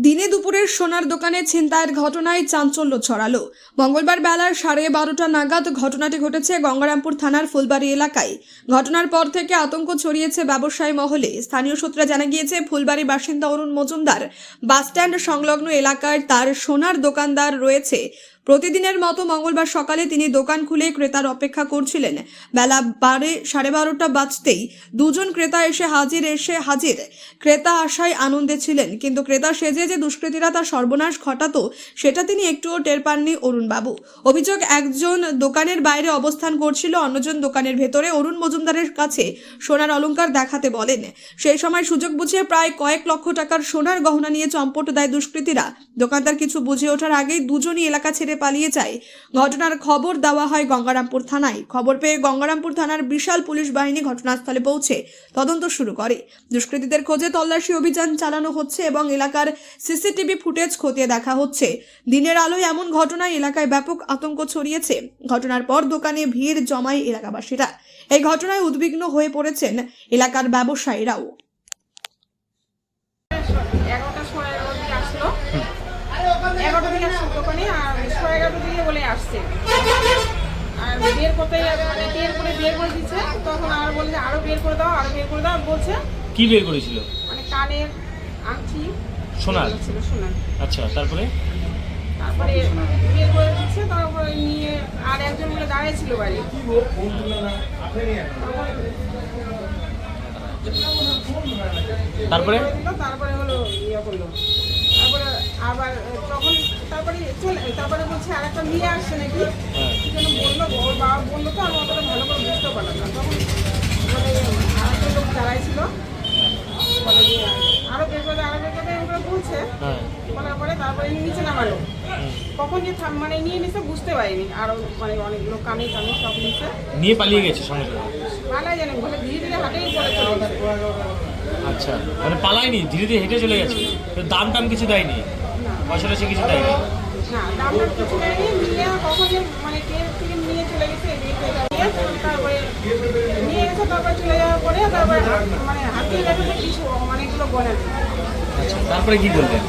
দিনে দুপুরের সোনার দোকানে ছিনতাইয়ের ঘটনায় চাঞ্চল্য ছড়ালো। মঙ্গলবার বেলার 12:30 নাগাদ ঘটনাটি ঘটেছে গঙ্গারামপুর থানার ফুলবাড়ি এলাকায়। ঘটনার পর থেকে আতঙ্ক ছড়িয়েছে ব্যবসায়ী মহলে। স্থানীয় সূত্রে জানা গিয়েছে, ফুলবাড়ি বাসিন্দা অরুণ মজুমদার বাসস্ট্যান্ড সংলগ্ন এলাকায় তার সোনার দোকানদার রয়েছে। প্রতিদিনের মতো মঙ্গলবার সকালে তিনি দোকান খুলে ক্রেতার অপেক্ষা করছিলেন। বেলা 12:30 বাজতেই দুজন ক্রেতা এসে হাজির। ক্রেতা আশায় আনন্দে ছিলেন, কিন্তু ক্রেতা সেজে যে দুষ্কৃতীরা তার সর্বনাশ ঘটাতো সেটা তিনি একটুও টের পাননি অরুণবাবু। অভিযোগ, একজন দোকানের বাইরে অবস্থান করছিল, অন্যজন দোকানের ভেতরে অরুণ মজুমদারের কাছে সোনার অলংকার দেখাতে বলেন। সেই সময় সুযোগ বুঝে প্রায় কয়েক লক্ষ টাকার সোনার গহনা নিয়ে চম্পট দেয় দুষ্কৃতীরা। দোকানদার কিছু বুঝে ওঠার আগেই দুজনই এলাকা ছেড়ে পালিয়ে যায়। ঘটনার খবর দেওয়া হয় গঙ্গারামপুর থানায়। খবর পেয়ে গঙ্গারামপুর থানার বিশাল পুলিশ বাহিনী ঘটনাস্থলে পৌঁছে তদন্ত শুরু করে। দুষ্কৃতীদের খোঁজে তল্লাশি অভিযান চালানো হচ্ছে এবং এলাকার সিসিটিভি ফুটেজ খতিয়ে দেখা হচ্ছে। দিনের আলোয় এমন ঘটনায় এলাকায় ব্যাপক আতঙ্ক ছড়িয়েছে। ঘটনার পর দোকানে ভিড় জমায় এলাকাবাসীরা। এই ঘটনায় উদ্বিগ্ন হয়ে পড়েছেন এলাকার ব্যবসায়ীরাও। দোকানে আর 11:30 দিকে বলে আসছে আর বের করতে মানে বের করে দিচ্ছে। তখন আর বলছে আরো বের করে দাও বলছে। কি বের করেছিল? মানে কানের আংটি সোনার ছিল, সোনার। আচ্ছা, তারপরে বের করে দিচ্ছে। তারপরে নিয়ে আর একজন বলে দাঁড়িয়ে ছিল বাড়ি। তারপরে হলো ইয়ে করলো। তারপরে আবার তারপরে বলছে আর একটা নিয়ে আসছে নাকি বললো। ওর বাবা বললো তো আমি অতটা ভালো করে বুঝতে পারলাম না। তখন মানে আরেকটা লোক দাঁড়াই ছিল, বলে যে আরো বের করে ওগুলো বলছে। বলার পরে তারপরে নিচে নামালো। কখন যে মানে নিয়ে নিচ্ছে বুঝতে পারিনি। আরো মানে অনেকগুলো কানে সব নিচ্ছে, নিয়ে পালিয়ে গেছে সঙ্গে সঙ্গে। পালাই জানি বলে ধীরে ধীরে হাঁটেই পড়ে চলে গেছে। আচ্ছা, মানে পালায়নি, ধীরে ধীরে হেঁটে চলে গেছে। দাম টাম কিছু দেয়নি, পয়সা টয়সা কিছু দেয়নি? না, দামটা কিছু দেয়নি। নিয়ে কখন যে মানে কে থেকে নিয়ে চলে গেছে। তারপরে নিয়ে গেছে, তারপরে চলে যাওয়ার পরে তারপরে মানে হাতিয়ে গেছে কিছু অনেকগুলো গনে। আচ্ছা, তারপরে কি বললেন?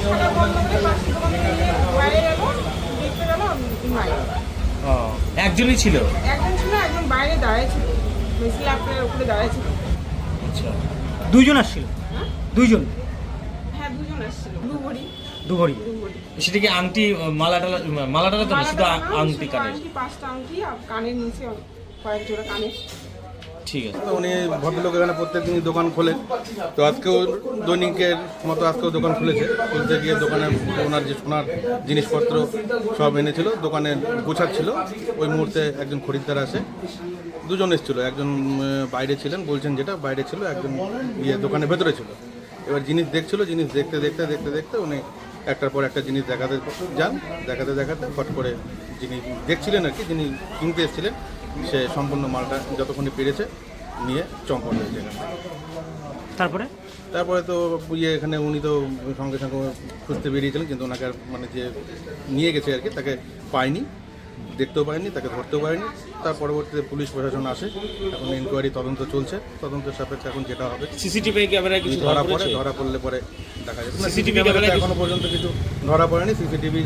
সেটা বন্ধ করে পাশে দোকান থেকে বাইরে গেল, দেখতে গেল নাই। একজনই ছিল? একজন ছিল, একজন বাইরে দাঁড়িয়ে ছিল, স্ল্যাবের উপরে দাঁড়িয়ে ছিল। আচ্ছা, দুইজন আসছিল? হ্যাঁ, দুইজন? হ্যাঁ, দুজন আসছিল। দুভরি? সেটা কি আংটি মালাটা তো না, শুধু আংটি কানের? আংটি, 5টা আংটি আর কানের নিচে কয়েক জোড়া কানের। ঠিক আছে। উনি ভদ্রলোক এখানে প্রত্যেকদিনই দোকান খোলেন, তো আজকেও দৈনিকের মতো আজকেও দোকান খুলতে গিয়ে দোকানে ওনার যে সোনার জিনিসপত্র সব এনেছিল, দোকানে গোছাচ্ছিল। ওই মুহূর্তে একজন খরিদ্দার আসে। দুজন এসেছিলো, একজন বাইরে ছিলেন বলছেন, যেটা বাইরে ছিল, একজন দোকানের ভেতরে ছিল। এবার জিনিস দেখছিল, জিনিস দেখতে উনি একটার পর একটা জিনিস দেখাতে যান। দেখাতে ফট করে যিনি দেখছিলেন আর কি, যিনি কিনতে এসেছিলেন, সে সম্পূর্ণ মালটা যতক্ষণই পেরেছে নিয়ে চম্পট হয়েছে। তারপরে তো এখানে উনি তো সঙ্গে সঙ্গে খুঁজতে বেরিয়েছিলেন, কিন্তু ওনাকে মানে যে নিয়ে গেছে আর কি, তাকে পায়নি, দেখতেও পায়নি, তাকে ধরতেও পারেনি। তার পরবর্তীতে পুলিশ প্রশাসন আসে। এখন ইনকোয়ারি তদন্ত চলছে, তদন্তের সাপেক্ষে এখন যেটা হবে সিসিটিভি ক্যামেরায় কিছু ধরা পড়লে পরে দেখা যাবে। সিসিটিভি ক্যামেরা এখনো পর্যন্ত কিছু ধরা পড়েনি। সিসিটিভি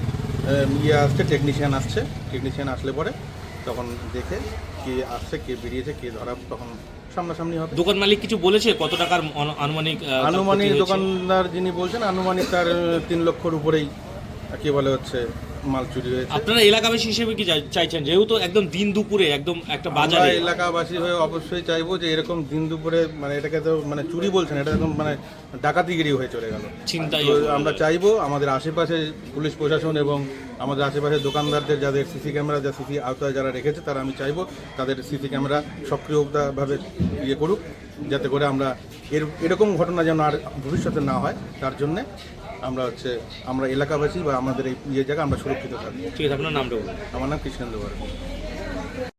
আসছে, টেকনিশিয়ান আসলে পরে তখন দেখে কে আসছে, কে বেরিয়েছে, কে ধরা, তখন সামনাসামনি হবে। দোকান মালিক কিছু বলেছে কত টাকার আনুমানিক? দোকানদার যিনি বলছেন, আনুমানিক তার 3 লক্ষর উপরেই কি বলে হচ্ছে মাল চুরি হয়েছে। আপনারা এলাকাবাসী হিসেবে কি চাইছেন, যেহেতু একদম দিন দুপুরে একদম একটা বাজারে? এলাকাবাসী হয়ে অবশ্যই চাইবো যে এরকম দিন দুপুরে মানে এটাকে তো মানে চুরি বলছেন, এটা একদম মানে ডাকাতিগিরি হয়ে চলে গেল, চিন্তাই। আমরা চাইবো আমাদের আশেপাশে পুলিশ প্রশাসন এবং আমাদের আশেপাশে দোকানদারদের যাদের সিসি ক্যামেরা সিসি আওতায় যারা রেখেছে, তারা আমি চাইবো তাদের সিসি ক্যামেরা সক্রিয়ভাবে করুক, যাতে করে আমরা এরকম ঘটনা যেন আর ভবিষ্যতে না হয়। তার জন্যে আমরা এলাকাবাসী বা আমাদের এই জায়গা আমরা সুরক্ষিত থাকবো। ঠিক আছে, আপনার নামটা বলুন। আমার নাম কৃষ্ণেন্দু বর্মন।